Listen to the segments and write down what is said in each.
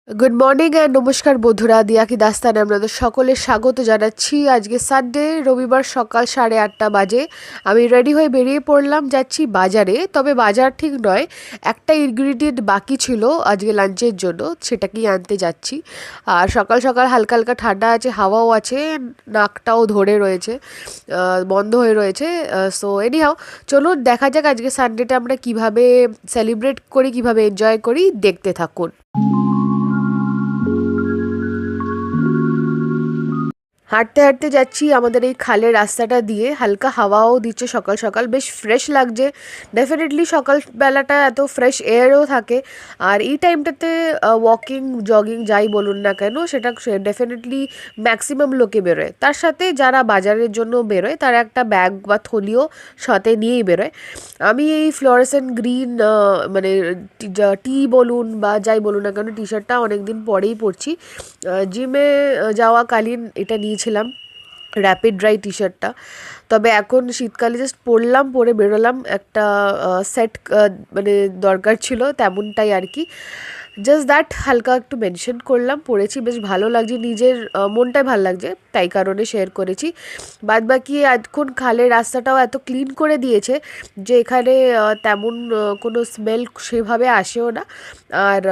Good morning and নমস্কার বন্ধুরা, দিয়াকি দাস্তানে আপনাদের সকলের স্বাগত জানাচ্ছি। আজকে সানডে, রবিবার সকাল 8:30 বাজে। আমি রেডি হয়ে বেরিয়ে পড়লাম, যাচ্ছি বাজারে। তবে বাজার ঠিক নয়, একটা ইনগ্রিডিয়েন্ট বাকি ছিল আজকে লাঞ্চের জন্য, সেটাকেই আনতে যাচ্ছি। আর সকাল সকাল হালকা হালকা ঠান্ডা আছে, হাওয়াও আছে, নাকটাও ধরে রয়েছে, বন্ধ হয়ে রয়েছে। সো এনিহাও, চলুন দেখা যাক আজকে সানডেটা আমরা কিভাবে সেলিব্রেট করি, কিভাবে এনজয় করি, দেখতে থাকুন। হাঁটতে হাঁটতে যাচ্ছি আমাদের এই খালের রাস্তাটা দিয়ে, হালকা হাওয়াও দিচ্ছে, সকাল সকাল বেশ ফ্রেশ লাগছে। ডেফিনেটলি সকালবেলাটা এত ফ্রেশ এয়ারও থাকে। আর এই টাইমটাতে ওয়াকিং জগিং যাই বলুন না কেন, সেটা ডেফিনেটলি ম্যাক্সিমাম লোকে বেরোয়। তার সাথে যারা বাজারের জন্য বেরোয় তারা একটা ব্যাগ বা থলিও সাথে নিয়েই বেরোয়। আমি এই ফ্লোরেসেন্ট গ্রিন মানে টি বলুন বা যাই বলুন না কেন, টি শার্টটা অনেকদিন পরেই পরছি। জিমে যাওয়াকালীন এটা নিয়েছিলাম, র্যাপিড ড্রাই টি শার্টটা। তবে এখন শীতকালে জাস্ট পরলাম, পরে বেরোলাম, একটা সেট মানে দরকার ছিল তেমনটাই আর কি। জাস্ট দ্যাট, হালকা একটু মেনশন করলাম, পড়েছি, বেশ ভালো লাগছে, নিজের মনটাই ভালো লাগছে, তাই কারণে শেয়ার করেছি। বাদ বাকি এখন খালের রাস্তাটাও এত ক্লিন করে দিয়েছে যে এখানে তেমন কোনো স্মেল সেভাবে আসেও না। আর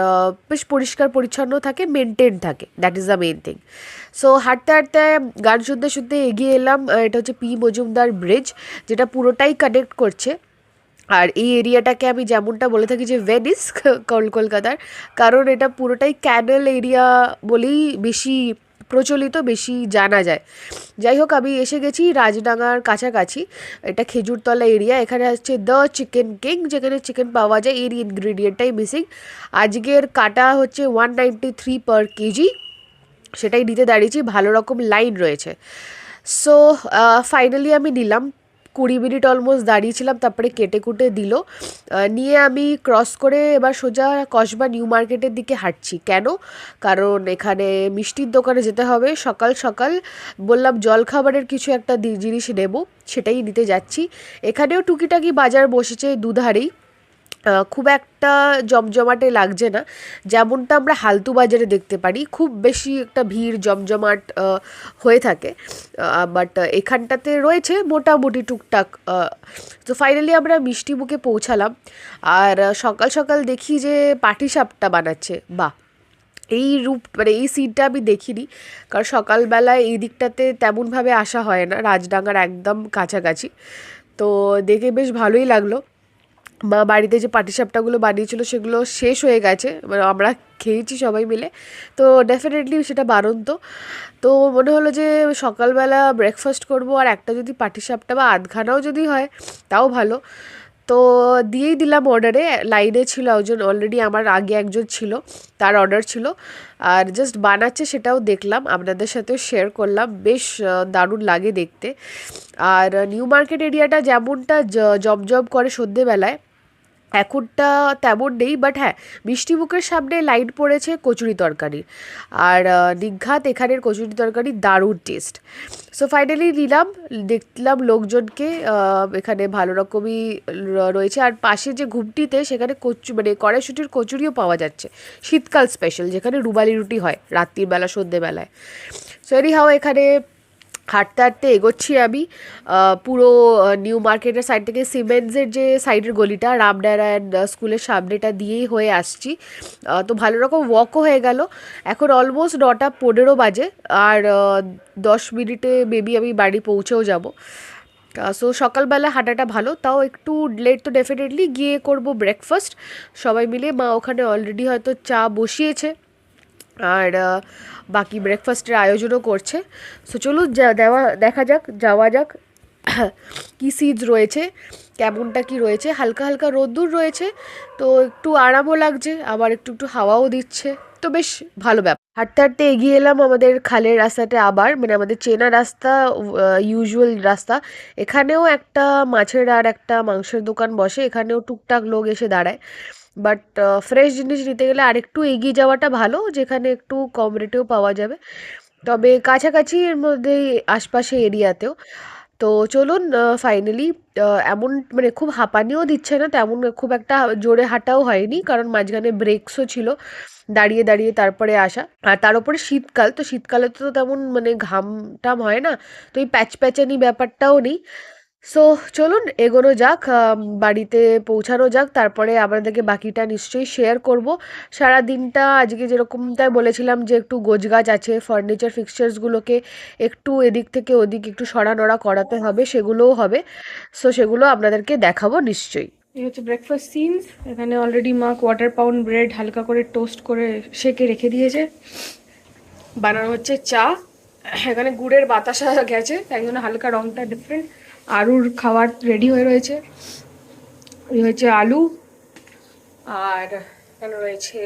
বেশ পরিষ্কার পরিচ্ছন্ন থাকে, মেনটেন থাকে, that is the main thing. So হাঁটতে হাঁটতে গান শুনতে শুনতে এগিয়ে এলাম। এটা হচ্ছে পি মজুমদার ব্রিজ, যেটা পুরোটাই কানেক্ট করছে। আর এই এরিয়াটাকে আমি যেমনটা বলে থাকি যে ভেনিস কলকাতার, কারণ এটা পুরোটাই ক্যানেল এরিয়া বলেই বেশি প্রচলিত, বেশি জানা যায়। যাই হোক, আমি এসে গেছি রাজডাঙ্গার কাছাকাছি। এটা খেজুরতলা এরিয়া। এখানে হচ্ছে দ্য চিকেন কিং, যেখানে চিকেন পাওয়া যায়, এর ইনগ্রিডিয়েন্টটাই মিসিং। আজকের কাটা হচ্ছে 193 পার কেজি, সেটাই নিতে দাঁড়িয়েছি, ভালো রকম লাইন রয়েছে। সো ফাইনালি আমি নিলাম। 20 মিনিট অলমোস্ট দাঁড়িয়েছিলাম, তারপরে কেটে কুটে দিল। নিয়ে আমি ক্রস করে এবার সোজা কসবা নিউ মার্কেটের দিকে হাঁটছি। কেন? কারণ এখানে মিষ্টির দোকানে যেতে হবে সকাল সকাল। বললাম জলখাবারের কিছু একটা জিনিস নেব, সেটাই নিতে যাচ্ছি। এখানেও টুকিটাকি বাজার বসেছে দুধারেই, খুব একটা জমজমাটে লাগছে না, যেমনটা আমরা হালতু বাজারে দেখতে পারি। খুব বেশি একটা ভিড় জমজমাট হয়ে থাকে, বাট এখানটাতে রয়েছে মোটামুটি টুকটাক। তো ফাইনালি আমরা মিষ্টিমুখে পৌঁছালাম। আর সকাল সকাল দেখি যে পাটিসাপটা বানাচ্ছে। বাহ, এই রূপ মানে এই সিনটা আমি দেখিনি, কারণ সকালবেলায় এই দিকটাতে তেমনভাবে আসা হয় না, রাজডাঙ্গার একদম কাছাকাছি। তো দেখে বেশ ভালোই লাগলো। মা বাড়িতে যে পাটিসাপটাগুলো বানিয়েছিল সেগুলো শেষ হয়ে গেছে, মানে আমরা খেয়েছি সবাই মিলে। তো ডেফিনেটলি সেটা বাড়ন্ত। তো মনে হলো যে সকালবেলা ব্রেকফাস্ট করব, আর একটা যদি পাটিসাপটা বা আধখানাও যদি হয় তাও ভালো। তো দিয়েই দিলাম অর্ডারে। লাইনে ছিল একজন, অলরেডি আমার আগে একজন ছিল, তার অর্ডার ছিল। আর জাস্ট বানাচ্ছে সেটাও দেখলাম, আপনাদের সাথেও শেয়ার করলাম, বেশ দারুণ লাগে দেখতে। আর নিউ মার্কেট এরিয়াটা যেমনটা জমজম করে সন্ধেবেলায়, এখনটা তেমন নেই। বাট হ্যাঁ, মিষ্টিমুখের সামনে লাইন পড়েছে কচুরি তরকারির। আর নিঘাত এখানের কচুরি তরকারি দারুণ টেস্ট। সো ফাইনালি নিলাম, দেখলাম লোকজনকে, এখানে ভালো রকমই রয়েছে। আর পাশে যে ঘুমটিতে, সেখানে মানে কড়াইশুঁটির কচুরিও পাওয়া যাচ্ছে, শীতকাল স্পেশাল, যেখানে রুমালি রুটি হয় রাত্রির বেলা সন্ধেবেলায়। সো এনিহাও এখানে হাঁটতে হাঁটতে এগোচ্ছি আমি। পুরো নিউ মার্কেটের সাইড থেকে সিমেন্টসের যে সাইডের গলিটা, রামনারায়ণ স্কুলের সামনেটা দিয়েই হয়ে আসছি। তো ভালো রকম ওয়াকও হয়ে গেল। এখন অলমোস্ট 9:15 বাজে, আর 10 মিনিটে মেবি আমি বাড়ি পৌঁছেও যাব। সো সকালবেলা হাঁটাটা ভালো, তাও একটু লেট তো ডেফিনেটলি। গিয়ে করব ব্রেকফাস্ট সবাই মিলে। মা ওখানে অলরেডি হয়তো চা বসিয়েছে, আর বাকি ব্রেকফাস্টের আয়োজনও করছে। সো চলুন দেখা যাক, যাওয়া যাক। কী সিজ রয়েছে, কেমনটা কি রয়েছে। হালকা হালকা রোদ্দুর রয়েছে, তো একটু আরামও লাগছে, আবার একটু একটু হাওয়াও দিচ্ছে, তো বেশ ভালো ব্যাপার। হাঁটতে হাঁটতে এগিয়ে এলাম আমাদের খালের রাস্তাটা, আবার মানে আমাদের চেনা রাস্তা, ইউজুয়াল রাস্তা। এখানেও একটা মাছের আর একটা মাংসের দোকান বসে, এখানেও টুকটাক লোক এসে দাঁড়ায়। বাট ফ্রেশ জিনিস নিতে গেলে আরেকটু এগিয়ে যাওয়াটা ভালো, যেখানে একটু কম রেটেও পাওয়া যাবে, তবে কাছাকাছি এর মধ্যেই আশপাশে এরিয়াতেও। তো চলুন, ফাইনালি এমন মানে খুব হাঁপানিও দিচ্ছে না তেমন, খুব একটা জোরে হাঁটাও হয়নি, কারণ মাঝখানে ব্রেকসও ছিল। দাঁড়িয়ে দাঁড়িয়ে তারপরে আসা। আর তার উপরে শীতকাল, তো শীতকালে তো তেমন মানে ঘাম টাম হয় না, তো এই প্যাচপ্যাচানি ব্যাপারটাও নেই। সো চলুন এগোনো যাক, বাড়িতে পৌঁছানো যাক, তারপরে আপনাদেরকে বাকিটা নিশ্চয়ই শেয়ার করব। সারা দিনটা আজকে যেরকমটাই বলেছিলাম যে একটু গোছগাছ আছে, ফার্নিচার ফিক্সচার্সগুলোকে একটু এদিক থেকে ওদিক একটু সরানোড়া করাতে হবে, সেগুলোও হবে। সো সেগুলো আপনাদেরকে দেখাবো নিশ্চয়ই। এই হচ্ছে ব্রেকফাস্ট সিনস। এখানে অলরেডি মা কোয়ার্টার পাউন্ড ব্রেড হালকা করে টোস্ট করে সেকে রেখে দিয়েছে। বানানো হচ্ছে চা। এখানে গুড়ের বাতাসা গেছে, তাই জন্য হালকা রংটা ডিফারেন্ট। আলুর খাবার রেডি হয়ে রয়েছে। এই হচ্ছে আলু, আর এখানে রয়েছে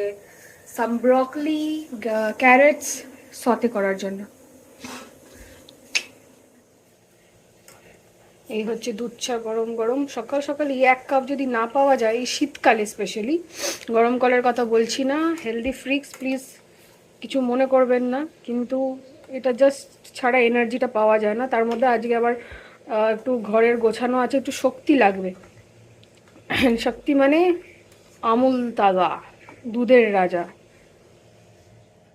সাম ব্রকলি, ক্যারেটস সতে করার জন্য। এই হচ্ছে দুধ চা গরম গরম। সকাল সকাল এই 1 কাপ যদি না পাওয়া যায়, এই শীতকালে স্পেশালি, গরম কলের কথা বলছি না, হেলদি ফ্রিক্স প্লিজ কিছু মনে করবেন না, কিন্তু এটা জাস্ট ছাড়া এনার্জিটা পাওয়া যায় না। তার মধ্যে আজকে আবার একটু ঘরের গোছানো আছে, একটু শক্তি লাগবে। শক্তি মানে আমুল তাজা দুধের রাজা।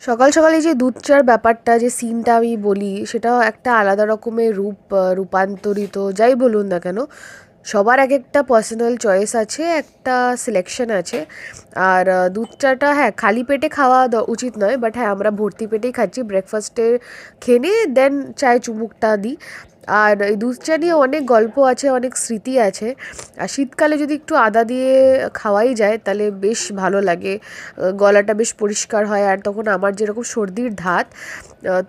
সকাল সকালে যে দুধ চার ব্যাপারটা, যে সিনটা আমি বলি, সেটাও একটা আলাদা রকমের রূপান্তরিত, যাই বলুন না কেন। সবার এক একটা পার্সোনাল চয়েস আছে, একটা সিলেকশন আছে। আর দুধ চাটা হ্যাঁ খালি পেটে খাওয়া উচিত নয়, বাট হ্যাঁ আমরা ভর্তি পেটেই খাচ্ছি। ব্রেকফাস্টে খেয়ে নিয়ে দেন চায়ে চুমুকটা দিই। আর এই দুধ চা নিয়ে অনেক গল্প আছে, অনেক স্মৃতি আছে। আর শীতকালে যদি একটু আদা দিয়ে খাওয়াই যায় তাহলে বেশ ভালো লাগে, গলাটা বেশ পরিষ্কার হয়। আর তখন আমার যেরকম সর্দির ধাত,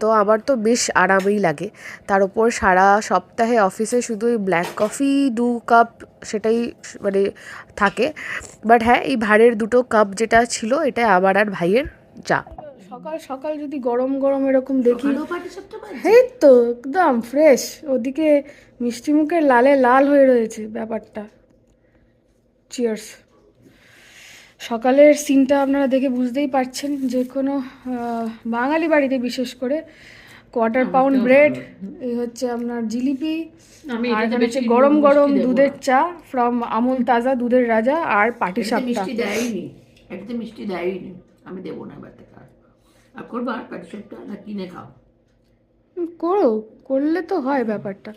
তো আমার তো বেশ আরামেই লাগে। তার উপর সারা সপ্তাহে অফিসে শুধু এই ব্ল্যাক কফি 2 কাপ সেটাই মানে থাকে। বাট হ্যাঁ এই ভাঁড়ের 2টো কাপ যেটা ছিল, এটা আমার আর ভাইয়ের চা। সকাল সকাল যদি গরম গরম এরকম দেখি, এই তো একদম ফ্রেশ। ওদিকে মিষ্টি মুখের লালে লাল হয়ে রয়েছে ব্যাপারটা। চিয়ার্স। সকালের সিনটা আপনারা দেখে বুঝতেই পারছেন, যে কোনো বাঙালি বাড়িতে বিশেষ করে কোয়ার্টার পাউন্ড ব্রেড, এই হচ্ছে আপনার জিলিপি, আর এখানে হচ্ছে গরম গরম দুধের চা ফ্রম আমুল তাজা দুধের রাজা, আর পাটিসাপটা। মিষ্টি দেয়নি, একটু মিষ্টি দেয়নি, আমি দেবো না এবার থেকে। আর করবো আর পাটিসাপটা না কিনে খাও? করো, করলে তো হয় ব্যাপারটা।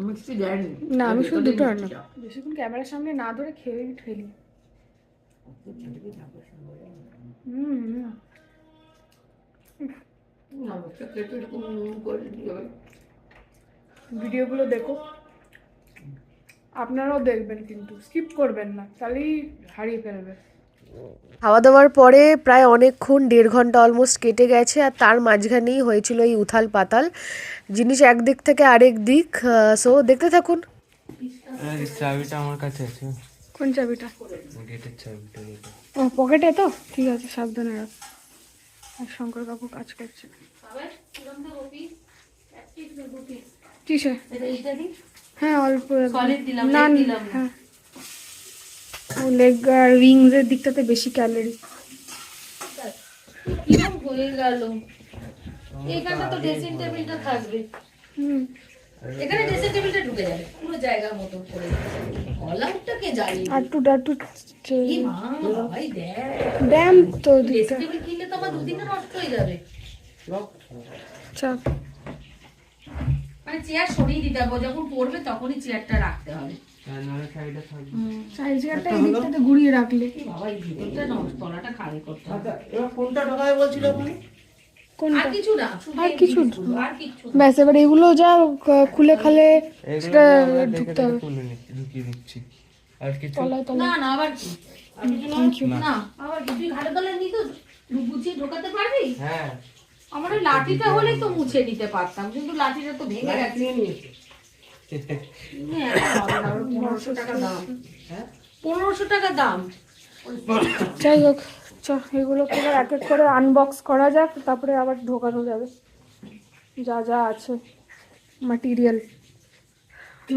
মিষ্টি দেয়নি না আমি শুধু দুটো রান্না, বেশিক্ষণ ক্যামেরার সামনে না ধরে খেয়ে ঠেলি। ভিডিওগুলো দেখো, আপনারাও দেখবেন, কিন্তু স্কিপ করবেন না, তাহলেই হারিয়ে ফেলবে। খাওয়া দাওয়ার পরে প্রায় অনেকক্ষণ, 1.5 ঘন্টা অলমোস্ট কেটে গেছে, আর তার মাঝখানেই হয়েছিল এই উথাল পাতাল, জিনিস একদিক থেকে আরেক দিক। সো দেখতে থাকুন। চাবিটা আমার কাছে আছে। কোন চাবিটা? গেটের চাবিটা। ও পকেটে তো, ঠিক আছে, সাবধানে রাখ। আর শঙ্কর কাকু কাজ করছে। কিসে? হ্যাঁ অল্প, না হ্যাঁ লেগ আর উইংস এর দিকটাতে বেশি ক্যালোরি। কিরকম হয়ে গেল? এখানে তো ড্রেসিং টেবিলটা থাকবে, এখানে ড্রেসিং টেবিলটা ঢুকে যাবে পুরো জায়গা মতো করে। অল আউটটাকে জ্বালিয়ে একটু কি মা ভাই ড্যাম তো ড্রেসিং টেবিল কিনলে তো আমার 2 দিনে নষ্ট হয়ে যাবে। চাপ মানে চেয়ার সরিয়ে দিতে হবে, যখন পড়বে তখনই চেয়ারটা রাখতে হবে। চেয়ারটা এই দিকটাতে ঘুরিয়ে রাখলে। বাবা এই ভিতরটা নষ্ট, তলাটা খালি করতে হবে। এবার কোনটা ঢোকাবে বলছিল আপনি? আর কিছু না, আর কিছু আর কিছু ব্যাস। এবার এগুলো যা খুলে খালে সেটা ঢুকতে হবে। ঢুকিয়ে দিচ্ছি। আর কিছু তলায় তলায়। না না আবার কি? না আবার কি? তুই ঘাড়ে তলায় নি তো গুছিয়ে ঢোকাতে পারবি? হ্যাঁ আমার ওই লাঠিটা হলেই তো মুছে নিতে পারতাম, কিন্তু লাঠিটা তো ভেঙে গেছে। 1500 টাকা দাম। 1500 টাকা দাম। যাই হোক, চ এগুলোকে এবার এক এক করে আনবক্স করা যাক, তারপরে আবার ঢোকানো যাবে যা যা আছে ম্যাটেরিয়াল।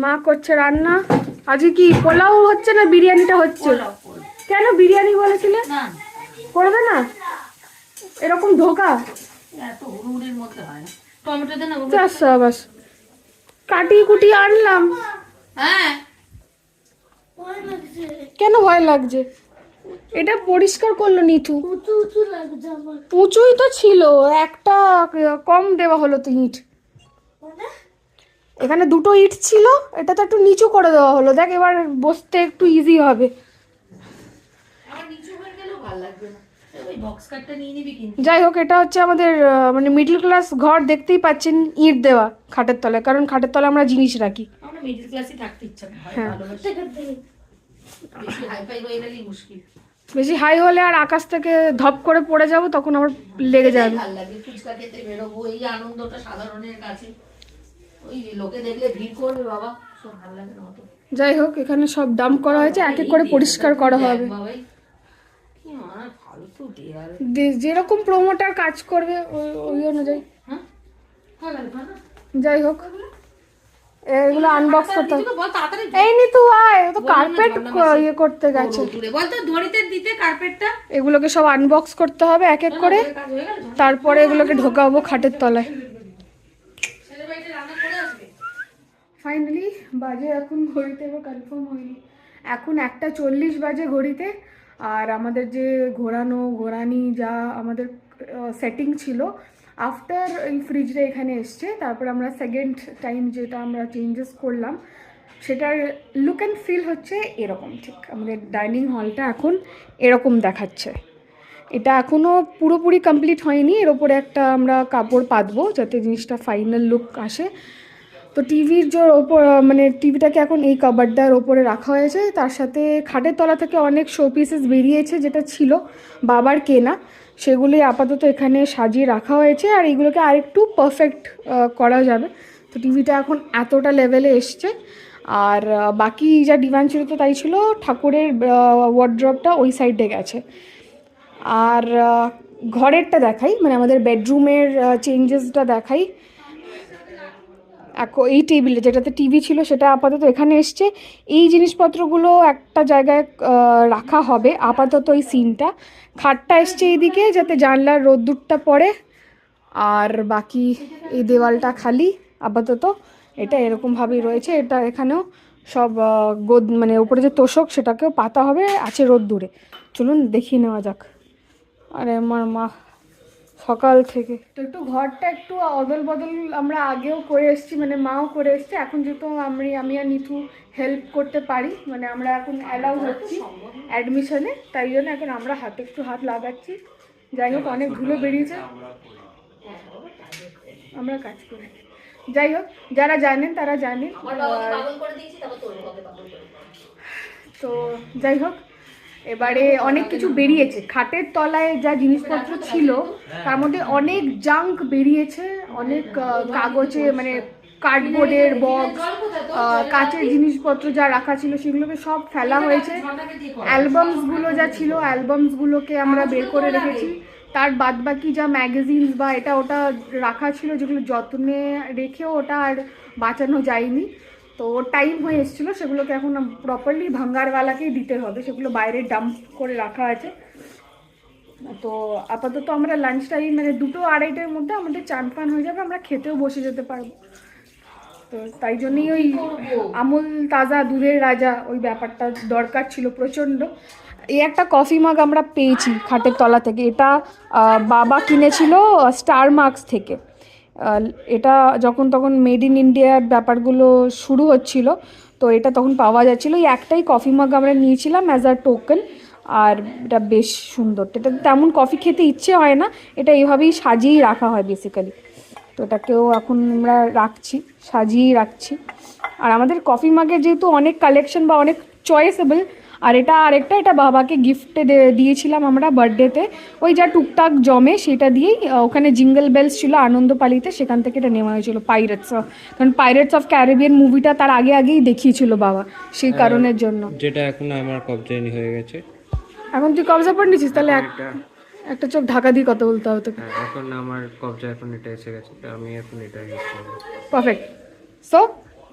মা করছে রান্না। আজকে কি পোলাও হচ্ছে না বিরিয়ানিটা হচ্ছে? কেন বিরিয়ানি বলেছিলে? না করবে না এরকম ধোকা? এত হুড়ুড়ির মধ্যে হয় না। টমেটো দে না। বাস কাটিয়ে কুটিয়ে আনলাম। হ্যাঁ কেন ভয় লাগছে? এটা পরিষ্কার করলো নিতু। উঁচুই তো ছিল, একটা কম দেওয়া হলো তো ইট। এখানে দুটো ইট ছিল, এটা তো একটু নিচু করে দেওয়া হলো। দেখ এবার বসতে একটু ইজি হবে। আমার নিচু হয়ে গেলেও ভালো লাগবে না। ওই বক্স কাটটা নিয়ে নিবি কিন্তু। যাই হোক, এটা হচ্ছে আমাদের মানে মিডল ক্লাস ঘর, দেখতেই পাচ্ছেন ইট দেওয়া খাটের তলায়, কারণ খাটের তলায় আমরা জিনিস রাখি। আমরা মিডল ক্লাসে থাকতে ইচ্ছা হয়, হ্যাঁ। ভালোবাসি। বেশি হাইফাই হয়ে গেলেই মুশকিল। বেশি হাই হলে আর আকাশ থেকে ধপ করে পড়ে যাব, তখন আবার লেগে যাবে। ভালো লাগে ফুচকা খেতে বেরোবো, এই আনন্দটা সাধারণের কাছে। ওই লোকে দেখলে ভিড় করবে বাবা, সব ভালো লাগে না অত। যাই হোক, এখানে সব ডাম্প করা হয়েছে, এক এক করে পরিষ্কার করা হবে। বাবাই কি আমার ফালতু দেয়াল। যেরকম প্রমোটার কাজ করবে ওই অনুযায়ী। হ্যাঁ ভালো লাগবে না। যাই হোক, এগুলো আনবক্স করতে হবে। বল তাড়াতাড়ি। এই নি তুই আয়, ও তো কার্পেট ইয়ে করতে গেছে। বল তো ধরিতে দিতে কার্পেটটা। এগুলোকে সব আনবক্স করতে হবে এক এক করে, কাজ হয়ে গেল। তারপরে এগুলোকে ঢোকাবো খাটের তলায়। ছেলে বাড়িতে রান্না করে আসবে। ফাইনালি বাজে এখন ঘড়িতে, এবার কনফার্ম হয়নি, এখন 1:40 বাজে ঘড়িতে। আর আমাদের যে ঘোরানি যা আমাদের সেটিং ছিল, আফটার এই ফ্রিজটা এখানে এসছে, তারপর আমরা সেকেন্ড টাইম যেটা আমরা চেঞ্জেস করলাম, সেটার লুক অ্যান্ড ফিল হচ্ছে এরকম। ঠিক আমাদের ডাইনিং হলটা এখন এরকম দেখাচ্ছে। এটা এখনও পুরোপুরি কমপ্লিট হয়নি, এর ওপরে একটা আমরা কাপড় পাতবো যাতে জিনিসটা ফাইনাল লুক আসে। তো টিভির যে ওপর মানে টিভিটাকে এখন এই কাবার্ডটার ওপরে রাখা হয়েছে, তার সাথে খাটের তলা থেকে অনেক শো পিসেস বেরিয়েছে যেটা ছিল বাবার কেনা, সেগুলি আপাতত এখানে সাজিয়ে রাখা হয়েছে। আর এইগুলোকে আরেকটু পারফেক্ট করা যাবে। তো টিভিটা এখন এতটা লেভেলে এসছে। আর বাকি যা ডিমান্ড ছিল তো তাই ছিল, ঠাকুরের ওয়ার্ড্রপটা ওই সাইডে গেছে। আর ঘরেরটা দেখাই, মানে আমাদের বেডরুমের চেঞ্জেসটা দেখাই। এখন এই টেবিলে যেটাতে টিভি ছিল সেটা আপাতত এখানে এসছে। এই জিনিসপত্রগুলো একটা জায়গায় রাখা হবে আপাতত। এই সিনটা খাটটা এসছে এইদিকে যাতে জানলার রোদ্দুরটা পড়ে। আর বাকি এই দেওয়ালটা খালি আপাতত, এটা এরকমভাবেই রয়েছে। এটা এখানেও সব মানে উপরে যে তোষক সেটাকেও পাতা হবে, আছে রোদ্দুরে। চলুন দেখিয়ে নেওয়া যাক। আরে আমার মা সকাল থেকে তো একটু ঘরটা একটু অদল বদল আমরা আগেও করে এসেছি, মানে মাও করে এসছে। এখন যেহেতু আমি আর নিথু হেল্প করতে পারি, মানে আমরা এখন অ্যালাউ হচ্ছি অ্যাডমিশনে, তাই জন্য এখন আমরা হাতে একটু হাত লাগাচ্ছি। যাই হোক, অনেক ধুলো বেরিয়েছে, আমরা কাজ করি। যাই হোক, যারা জানেন তারা জানেন। তো যাই হোক, এবারে অনেক কিছু বেরিয়েছে। খাটের তলায় যা জিনিসপত্র ছিল তার মধ্যে অনেক জাঙ্ক বেরিয়েছে, অনেক কাগজে মানে কার্ডবোর্ডের বক্স, কাচের জিনিসপত্র যা রাখা ছিল সেগুলোকে সব ফেলা হয়েছে। অ্যালবামসগুলো যা ছিল অ্যালবামসগুলোকে আমরা বের করে রেখেছি। তার বাদবাকি যা ম্যাগাজিনস বা এটা ওটা রাখা ছিল, যেগুলো যত্নে রেখেও ওটা আর বাঁচানো যায়নি, তো টাইম হয়ে এসেছিলো, সেগুলোকে এখন প্রপারলি ভাঙ্গারওয়ালাকেই দিতে হবে। সেগুলো বাইরে ডাম্প করে রাখা আছে। তো আপাতত আমরা লাঞ্চ টাইম মানে 2-2:30টার মধ্যে আমাদের চান পান হয়ে যাবে, আমরা খেতেও বসে যেতে পারবো। তো তাই জন্যই ওই আমুল তাজা দুধের রাজা ওই ব্যাপারটা দরকার ছিল প্রচণ্ড। এই একটা কফি মাগ আমরা পেয়েছি খাটের তলা থেকে। এটা বাবা কিনেছিল স্টার মার্কস থেকে। এটা যখন তখন মেড ইন ইন্ডিয়ার ব্যাপারগুলো শুরু হচ্ছিল, তো এটা তখন পাওয়া যাচ্ছিলো। এই একটাই কফি মাগ আমরা নিয়েছিলাম অ্যাজ আ টোকেন। আর এটা বেশ সুন্দর, এটা তেমন কফি খেতে ইচ্ছে হয় না, এটা এইভাবেই সাজিয়েই রাখা হয় বেসিক্যালি। তো এটাকেও এখন আমরা রাখছি, সাজিয়েই রাখছি। আর আমাদের কফি মাগের যেহেতু অনেক কালেকশন বা অনেক চয়েসেবল, আর এটা আরেকটা, এটা বাবাকে গিফটে দিয়েছিলাম আমরা বার্থডেতে। ওই যা টুকটাক জমে সেটা দিয়েই, ওখানে জিঙ্গল বেলস ছিল আনন্দপালিতে, সেখান থেকে এটা নেওয়া হয়েছিল পাইরেটস, কারণ পাইরেটস অফ ক্যারিবিয়ান মুভিটা তার আগেই দেখিয়েছিল বাবা, সেই কারণের জন্য। যেটা এখন আমার কবজায় হয়ে গেছে। এখন তুই কবজা পড়ে নিছিস, তাহলে একটা চোখ ঢাকা দিয়ে কথা বলতে হবে তোকে। এখন আমার কবজায় এখন এটা এসে গেছে, আমি এখন এটা ইউজ করব। পারফেক্ট। সো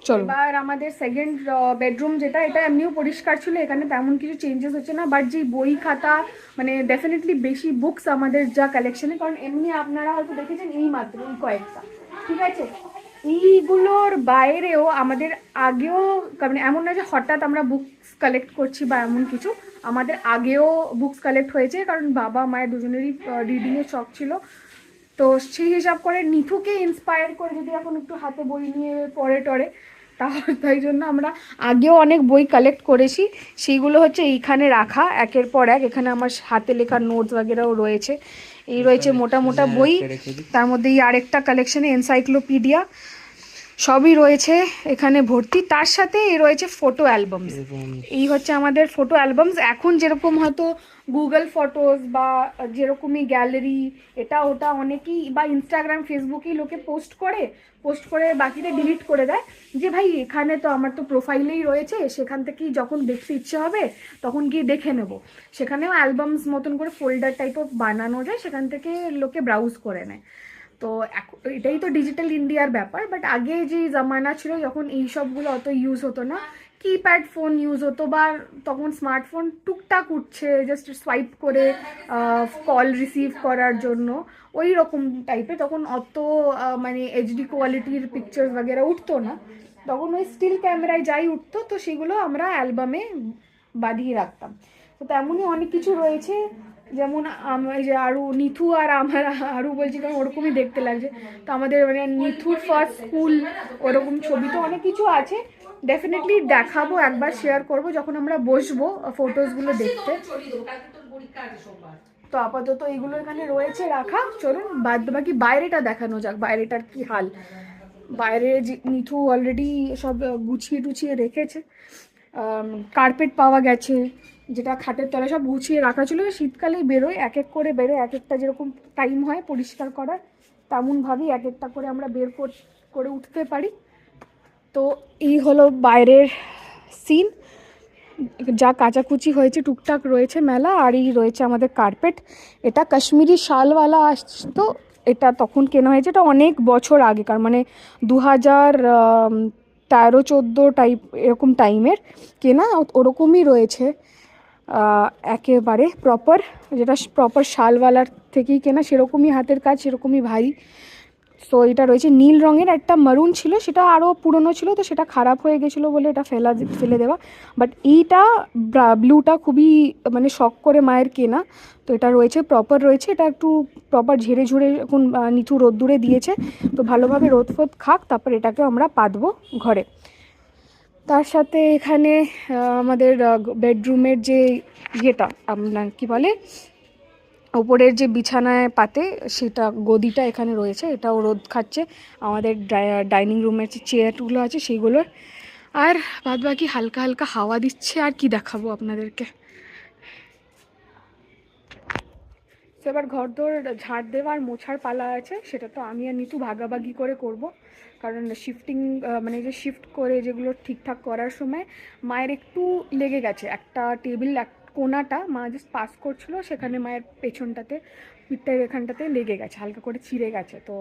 চলো, এবার আমাদের সেকেন্ড বেডরুম যেটা, এটা এমনিও পরিষ্কার ছিল, এখানে তেমন কিছু চেঞ্জেস হচ্ছে না। বাট যে বই খাতা মানে ডেফিনেটলি বেশি বুকস আমাদের যা কালেকশনে, কারণ এমনি আপনারা হয়তো দেখেছেন এই মাত্র এই কয়েকটা, ঠিক আছে। এইগুলোর বাইরেও আমাদের আগেও, মানে এমন না যে হঠাৎ আমরা বুকস কালেক্ট করছি বা এমন কিছু, আমাদের আগেও বুকস কালেক্ট হয়েছে, কারণ বাবা মায়ের দুজনেরই রিডিংয়ের শখ ছিল। তো সেই হিসাব করে নিথুকে ইন্সপায়ার করে যদি এখন একটু হাতে বই নিয়ে পড়ে টরে, তাই জন্য আমরা আগেও অনেক বই কালেক্ট করেছি। সেইগুলো হচ্ছে এইখানে রাখা একের পর এক। এখানে আমার হাতে লেখা নোটস বাগেরাও রয়েছে। এই রয়েছে মোটা মোটা বই, তার মধ্যে এই আরেকটা কালেকশানে এনসাইক্লোপিডিয়া, সবই রয়েছে এখানে ভর্তি। তার সাথে এই রয়েছে ফটো অ্যালবামস। এই হচ্ছে আমাদের ফটো অ্যালবামস। এখন যেরকম হয়তো গুগল ফটোস বা যেরকমই গ্যালারি এটা ওটা অনেকেই বা ইনস্টাগ্রাম ফেসবুকেই লোকে পোস্ট করে বাকিটা ডিলিট করে দেয়, যে ভাই এখানে তো আমার তো প্রোফাইলেই রয়েছে, সেখান থেকেই যখন দেখতে ইচ্ছে হবে তখন গিয়ে দেখে নেব। সেখানেও অ্যালবামস মতন করে ফোল্ডার টাইপ অফ বানানো যায়, সেখান থেকে লোকে ব্রাউজ করে নেয়। তো এটাই তো ডিজিটাল ইন্ডিয়ার ব্যাপার। বাট আগে যে জামানা ছিল যখন এই সবগুলো অত ইউজ হতো না, কিপ্যাড ফোন ইউজ হতো, বা তখন স্মার্টফোন টুকটাক উঠছে জাস্ট সোয়াইপ করে কল রিসিভ করার জন্য, ওই রকম টাইপের। তখন অত মানে এইচডি কোয়ালিটির পিকচার্স বাগেরা উঠতো না, তখন ওই স্টিল ক্যামেরায় যাই উঠতো, তো সেগুলো আমরা অ্যালবামে বাঁধিয়ে রাখতাম। তো তেমনই অনেক কিছু রয়েছে, যেমন এই যে আরু, নিথু আর আমার, আরু বলছি কারণ ওরকমই দেখতে লাগছে। তো আমাদের মানে নিথুর ফার্স্ট স্কুল ওরকম ছবি তো অনেক কিছু আছে, ডেফিনেটলি দেখাবো, একবার শেয়ার করব যখন আমরা বসবো ফটোসগুলো দেখতে। তো আপাতত এইগুলো এখানে রয়েছে রাখা। চলুন বাদ বাকি বাইরেটা দেখানো যাক, বাইরেটার কি হাল। বাইরে যে নিথু অলরেডি সব গুছিয়ে টুছিয়ে রেখেছে। কার্পেট পাওয়া গেছে, যেটা খাটের তলায় সব গুছিয়ে রাখা ছিল। শীতকালেই বেরোয়, এক এক করে বেরোয়, এক একটা যেরকম টাইম হয় পরিষ্কার করার তেমনভাবেই এক একটা করে আমরা বের করে উঠতে পারি। তো এই হলো বাইরের সিন, যা কাচাকুচি হয়েছে টুকটাক রয়েছে মেলা। আর এই রয়েছে আমাদের কার্পেট। এটা কাশ্মীরি শালওয়ালা আসতো, এটা তখন কেনা হয়েছে, এটা অনেক বছর আগেকার, মানে 2013-14 টাইপ এরকম টাইমের কেনা, ওরকমই রয়েছে একেবারে প্রপার, যেটা প্রপার শালওয়ালার থেকেই কেনা, সেরকমই হাতের কাজ, সেরকমই ভারী। সো এটা রয়েছে নীল রঙের, একটা মারুন ছিল, সেটা আরও পুরনো ছিল, তো সেটা খারাপ হয়ে গেছিলো বলে এটা ফেলে দেওয়া। বাট এইটা ব্লুটা খুবই মানে শখ করে মায়ের কেনা, তো এটা রয়েছে প্রপার রয়েছে। এটা একটু প্রপার ঝেড়ে ঝুড়ে এখন নিচু রোদ্দুরে দিয়েছে, তো ভালোভাবে রোদ ফোদ খাক, তারপর এটাকে আমরা পাতবো ঘরে। তার সাথে এখানে আমাদের বেডরুমের যে ইয়েটা আপনার কী বলে, ওপরের যে বিছানায় পাতে সেটা গদিটা এখানে রয়েছে, এটাও রোদ খাচ্ছে। আমাদের ডাইনিং রুমের যে চেয়ারগুলো আছে সেইগুলোর। আর বাদ বাকি হালকা হালকা হাওয়া দিচ্ছে, আর কি দেখাবো আপনাদেরকে। তো এবার ঘরদোর ঝাড় দেওয়ার মোছার পালা আছে, সেটা তো আমি আর নিতু ভাগাভাগি করে করব, কারণ শিফটিং মানে যে শিফট করে যেগুলো ঠিকঠাক করার সময় মায়ের একটু লেগে গেছে। একটা টেবিল কোনাটা মা জাস্ট পাস করছিল, সেখানে মায়ের পেছনটাতে পিঠটার এখানটাতে লেগে গেছে, হালকা করে ছিঁড়ে গেছে। তো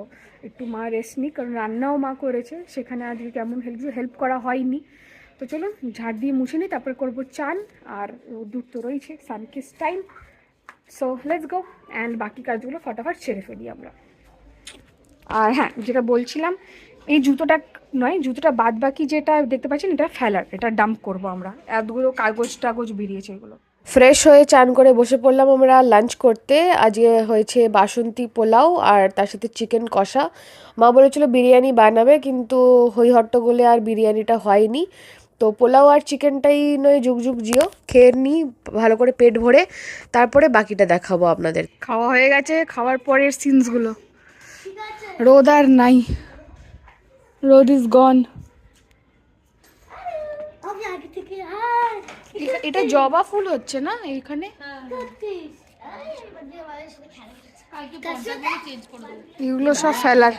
একটু মা রেস্ট নিই, কারণ রান্নাও মা করেছে, সেখানে আজকে কেমন হেল্প করা হয়নি। তো চলুন ঝাড় দিয়ে মুছে নিই, তারপরে করবো চান। আর দুধ তো রয়েছে, সানকিস time. So let's go, and বাকি কাজগুলো ফটাফট ছেড়ে ফেলি আমরা। আর হ্যাঁ, যেটা বলছিলাম, এই জুতোটা নয়, জুতোটা বাদ বাকি যেটা দেখতে পাচ্ছেন এটা ফেলার, এটা ডাম্প করবো আমরা। এতগুলো কাগজ বেরিয়েছে এগুলো। ফ্রেশ হয়ে চান করে বসে পড়লাম আমরা লাঞ্চ করতে। আজকে হয়েছে বাসন্তী পোলাও আর তার সাথে চিকেন কষা। মা বলেছিল বিরিয়ানি বানাবে, কিন্তু হই হট্টগোলে আর বিরিয়ানিটা হয়নি। তো পোলাও আর চিকেনটাই নয় যুগ জিও খেয়ে নিই ভালো করে পেট ভরে, তারপরে বাকিটা দেখাবো আপনাদের। খাওয়া হয়ে গেছে, খাওয়ার পরের সিনসগুলো। রোদ আর নাই, রোদ ইজ গন। এটা জবা ফুল হচ্ছে না এইখানে, এগুলো সব ফেলার,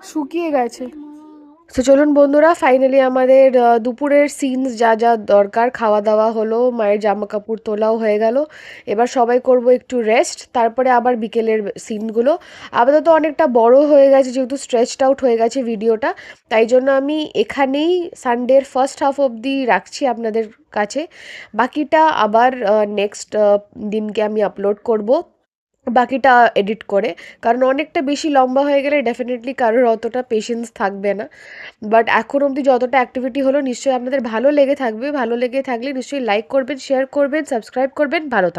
শুকিয়ে গেছে। তো চলুন বন্ধুরা, ফাইনালি আমাদের দুপুরের সিনস যা যা দরকার খাওয়া দাওয়া হলো, মায়ের জামা কাপড় তোলাও হয়ে গেল। এবার সবাই করব একটু রেস্ট, তারপরে আবার বিকেলের সিনগুলো। আপাতত অনেকটা বড় হয়ে গেছে, যেহেতু স্ট্রেচড আউট হয়ে গেছে ভিডিওটা, তাই জন্য আমি এখানেই সানডের ফার্স্ট হাফ অবধি রাখছি আপনাদের কাছে। বাকিটা আবার নেক্সট দিনকে আমি আপলোড করব। বাকিটা এডিট করে, কারণ অনেকটা বেশি লম্বা হয়ে গেলে ডেফিনেটলি কারোর অতটা পেশেন্স থাকবে না। বাট এখন অবধি যতটা অ্যাক্টিভিটি হলো নিশ্চয়ই আপনাদের ভালো লেগে থাকবে। ভালো লেগে থাকলে নিশ্চয়ই লাইক করবেন, শেয়ার করবেন, সাবস্ক্রাইব করবেন। ভালো থাকবেন।